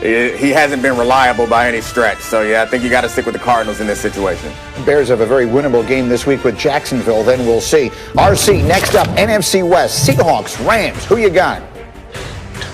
he hasn't been reliable by any stretch. So, yeah, I think you got to stick with the Cardinals in this situation. Bears have a very winnable game this week with Jacksonville. Then we'll see. RC, next up, NFC West, Seahawks, Rams. Who you got?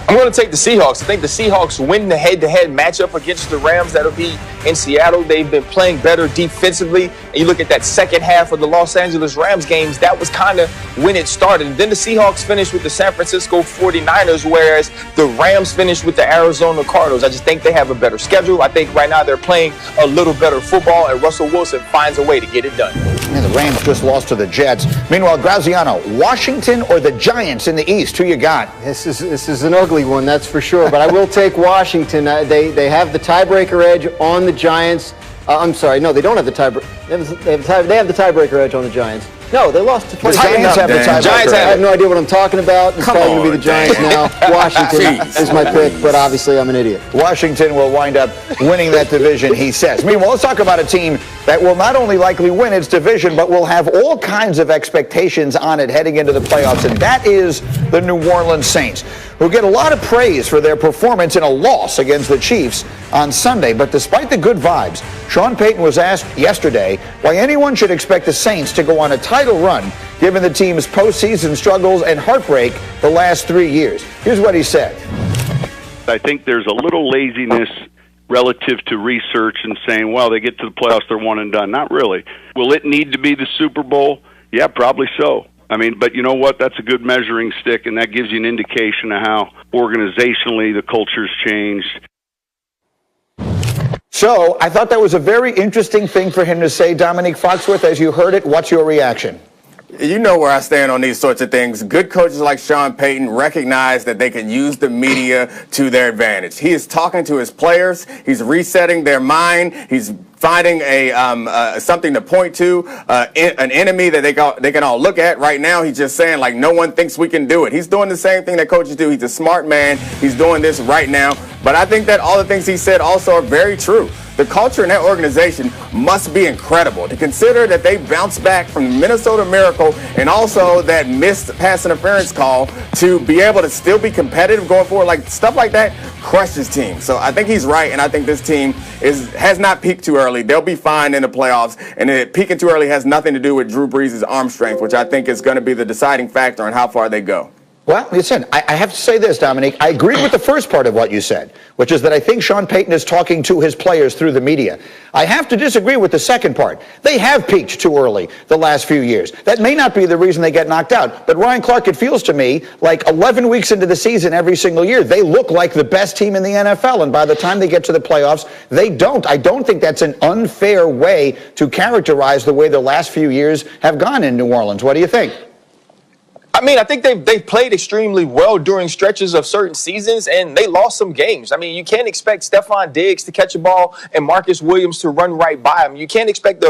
I'm going to take the Seahawks. I think the Seahawks win the head-to-head matchup against the Rams. That'll be in Seattle. They've been playing better defensively. And you look at that second half of the Los Angeles Rams games, that was kind of when it started. And then the Seahawks finished with the San Francisco 49ers, whereas the Rams finished with the Arizona Cardinals. I just think they have a better schedule. I think right now they're playing a little better football, and Russell Wilson finds a way to get it done. And the Rams just lost to the Jets. Meanwhile, Graziano, Washington or the Giants in the East? Who you got? This is an ugly one, that's for sure. But I will take Washington. They have the tiebreaker edge on the Giants. I'm sorry, no, they don't have the tiebreaker. They have the tiebreaker edge on the Giants. No, they lost to 20. The Giants have the tiebreaker. I have no idea what I'm talking about. It's probably going to be the Giants now. Washington is my pick, but obviously I'm an idiot. Washington will wind up winning that division, he says. Meanwhile, let's talk about a team that will not only likely win its division, but will have all kinds of expectations on it heading into the playoffs, and that is the New Orleans Saints, who get a lot of praise for their performance in a loss against the Chiefs on Sunday. But despite the good vibes, Sean Payton was asked yesterday why anyone should expect the Saints to go on a title run given the team's postseason struggles and heartbreak the last 3 years. Here's what he said. I think there's a little laziness relative to research and saying, well, they get to the playoffs, they're one and done. Not really. Will it need to be the Super Bowl? Yeah, probably so. I mean, but you know what? That's a good measuring stick, and that gives you an indication of how organizationally the culture's changed. So I thought that was a very interesting thing for him to say. Dominique Foxworth, as you heard it, what's your reaction? You know where I stand on these sorts of things. Good coaches like Sean Payton recognize that they can use the media to their advantage. He is talking to his players. He's resetting their mind. He's finding something to point to, an enemy that they can all look at. Right now, he's just saying, like, no one thinks we can do it. He's doing the same thing that coaches do. He's a smart man. He's doing this right now. But I think that all the things he said also are very true. The culture in that organization must be incredible. To consider that they bounced back from the Minnesota Miracle and also that missed pass interference call to be able to still be competitive going forward, like stuff like that crushes teams. So I think he's right, and I think this team has not peaked too early. They'll be fine in the playoffs, and peaking too early has nothing to do with Drew Brees' arm strength, which I think is going to be the deciding factor on how far they go. Well, listen, I have to say this, Dominique. I agree with the first part of what you said, which is that I think Sean Payton is talking to his players through the media. I have to disagree with the second part. They have peaked too early the last few years. That may not be the reason they get knocked out. But Ryan Clark, it feels to me like 11 weeks into the season every single year, they look like the best team in the NFL. And by the time they get to the playoffs, they don't. I don't think that's an unfair way to characterize the way the last few years have gone in New Orleans. What do you think? I mean, I think they've played extremely well during stretches of certain seasons, and they lost some games. I mean, you can't expect Stephon Diggs to catch a ball and Marcus Williams to run right by him. You can't expect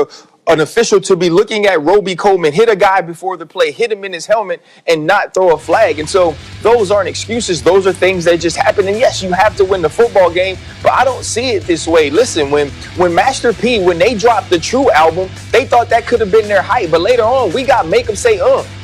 an official to be looking at Roby Coleman, hit a guy before the play, hit him in his helmet, and not throw a flag. And so those aren't excuses. Those are things that just happen. And yes, you have to win the football game, but I don't see it this way. Listen, when Master P, when they dropped the True album, they thought that could have been their height. But later on, we got Make 'Em Say,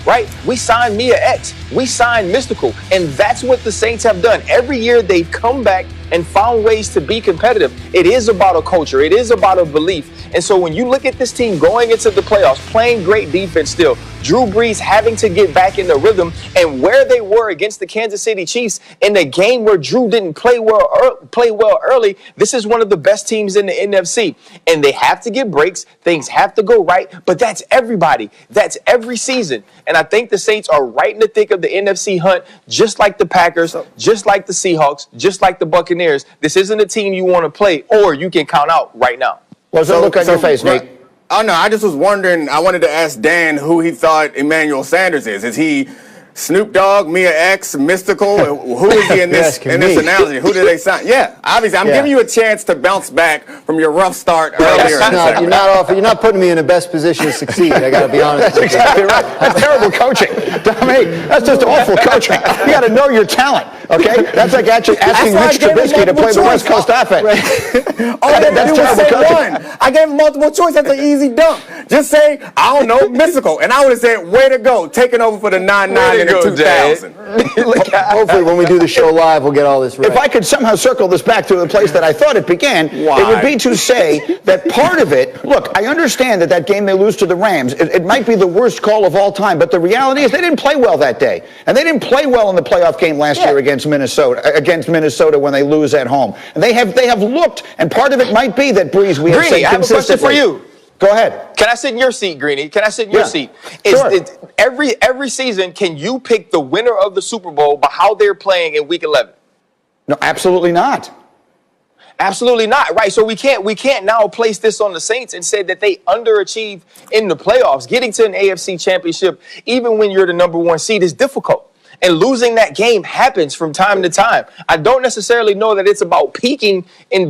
right? We signed Mia X. We signed Mystical. And that's what the Saints have done. Every year they've come back and found ways to be competitive. It is about a culture. It is about a belief. And so when you look at this team going into the playoffs, playing great defense still, Drew Brees having to get back in the rhythm, and where they were against the Kansas City Chiefs in a game where Drew didn't play well early, this is one of the best teams in the NFC. And they have to get breaks. Things have to go right. But that's everybody. That's every season. And I think the Saints are right in the thick of the NFC hunt, just like the Packers, just like the Seahawks, just like the Buccaneers. This isn't a team you want to play or you can count out right now. What's the look on your face, Nate? Oh, no, I just was wondering. I wanted to ask Dan who he thought Emmanuel Sanders is. Is he Snoop Dogg, Mia X, Mystical? Who is he in this analogy? Who did they sign? Yeah, obviously, I'm giving you a chance to bounce back from your rough start earlier. You're not putting me in the best position to succeed. I got to be honest. That's exactly right. That's terrible coaching, Dominique. That's just awful coaching. You got to know your talent. Okay, that's like actually asking Mitch Trubisky to play the West Coast offense. All I had to do was say one. I gave him multiple choice. That's an easy dunk. Just say, I don't know, mystical. And I would have said, way to go, taking over for the 9-9 in the 2000. Hopefully when we do the show live, we'll get all this right. If I could somehow circle this back to the place that I thought it began, it would be to say that part of it, look, I understand that game they lose to the Rams, it might be the worst call of all time, but the reality is they didn't play well that day. And they didn't play well in the playoff game last year against Minnesota when they lose at home. And they have looked, and part of it might be that Breeze, we have said consistently. I have a question for you. Go ahead. Can I sit in your seat, Greeny? Can I sit in your seat? Every season, can you pick the winner of the Super Bowl by how they're playing in Week 11? No, absolutely not. Absolutely not, right? So we can't now place this on the Saints and say that they underachieve in the playoffs. Getting to an AFC championship, even when you're the number one seed, is difficult. And losing that game happens from time to time. I don't necessarily know that it's about peaking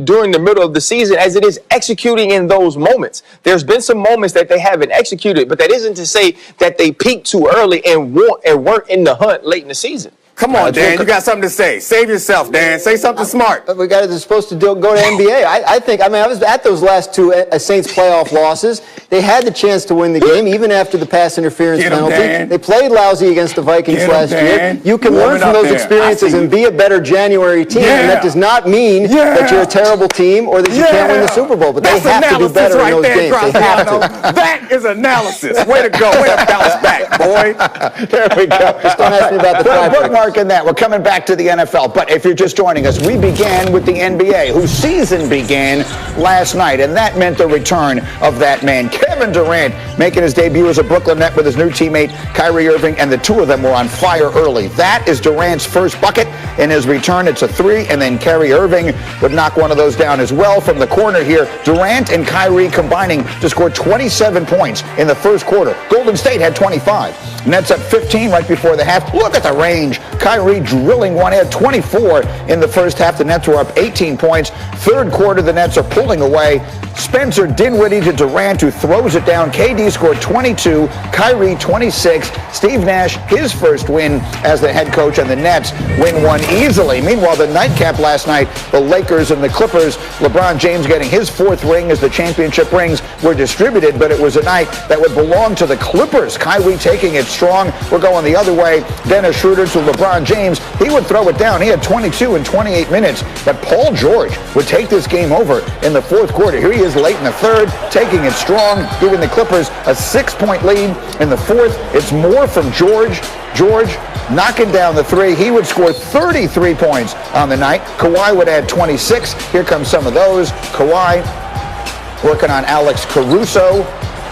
during the middle of the season as it is executing in those moments. There's been some moments that they haven't executed, but that isn't to say that they peaked too early and weren't in the hunt late in the season. Come on, Dan. You got something to say. Save yourself, Dan. Say something smart. We got it. Supposed to go to NBA. I was at those last two Saints playoff losses. They had the chance to win the game, even after the pass interference penalty. They played lousy against the Vikings last year. You can learn from those experiences and be a better January team. And that does not mean that you're a terrible team or that you can't win the Super Bowl. But they have to do better in those games. They have to. That is analysis. Way to go. Way to bounce back, boy. There we go. Just don't ask me about the tiebreaker. In that. We're coming back to the NFL, but if you're just joining us, we began with the NBA, whose season began last night, and that meant the return of that man, Kevin Durant, making his debut as a Brooklyn Net with his new teammate, Kyrie Irving, and the two of them were on fire early. That is Durant's first bucket in his return. It's a three, and then Kyrie Irving would knock one of those down as well from the corner here. Durant and Kyrie combining to score 27 points in the first quarter. Golden State had 25. Nets up 15 right before the half. Look at the range. Kyrie drilling one. He had 24 in the first half. The Nets were up 18 points. Third quarter, the Nets are pulling away. Spencer Dinwiddie to Durant, who throws it down. KD scored 22. Kyrie 26. Steve Nash, his first win as the head coach, and the Nets win one easily. Meanwhile, the nightcap last night, the Lakers and the Clippers, LeBron James getting his fourth ring as the championship rings were distributed, but it was a night that would belong to the Clippers. Kyrie taking it strong. We're going the other way. Dennis Schroeder to LeBron James. He would throw it down. He had 22 in 28 minutes, but Paul George would take this game over in the fourth quarter. Here he is late in the third, taking it strong, giving the Clippers a 6-point lead in the fourth. It's more from George. George knocking down the three. He would score 33 points on the night. Kawhi would add 26. Here comes some of those. Kawhi working on Alex Caruso.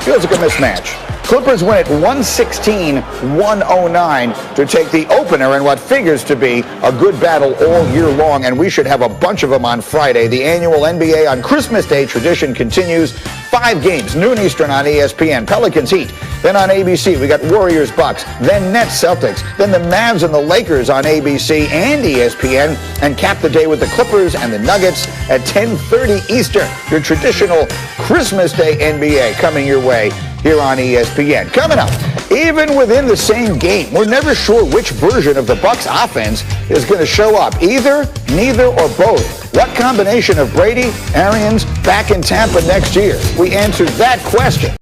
Feels like a mismatch. Clippers win it 116-109 to take the opener in what figures to be a good battle all year long, and we should have a bunch of them on Friday. The annual NBA on Christmas Day tradition continues. 5 games, noon Eastern on ESPN. Pelicans Heat. Then on ABC, we got Warriors Bucks. Then Nets Celtics. Then the Mavs and the Lakers on ABC and ESPN. And cap the day with the Clippers and the Nuggets at 10:30 Eastern. Your traditional Christmas Day NBA coming your way here on ESPN. Coming up, even within the same game, we're never sure which version of the Bucks offense is going to show up. Either, neither, or both. What combination of Brady, Arians back in Tampa next year? We answered that question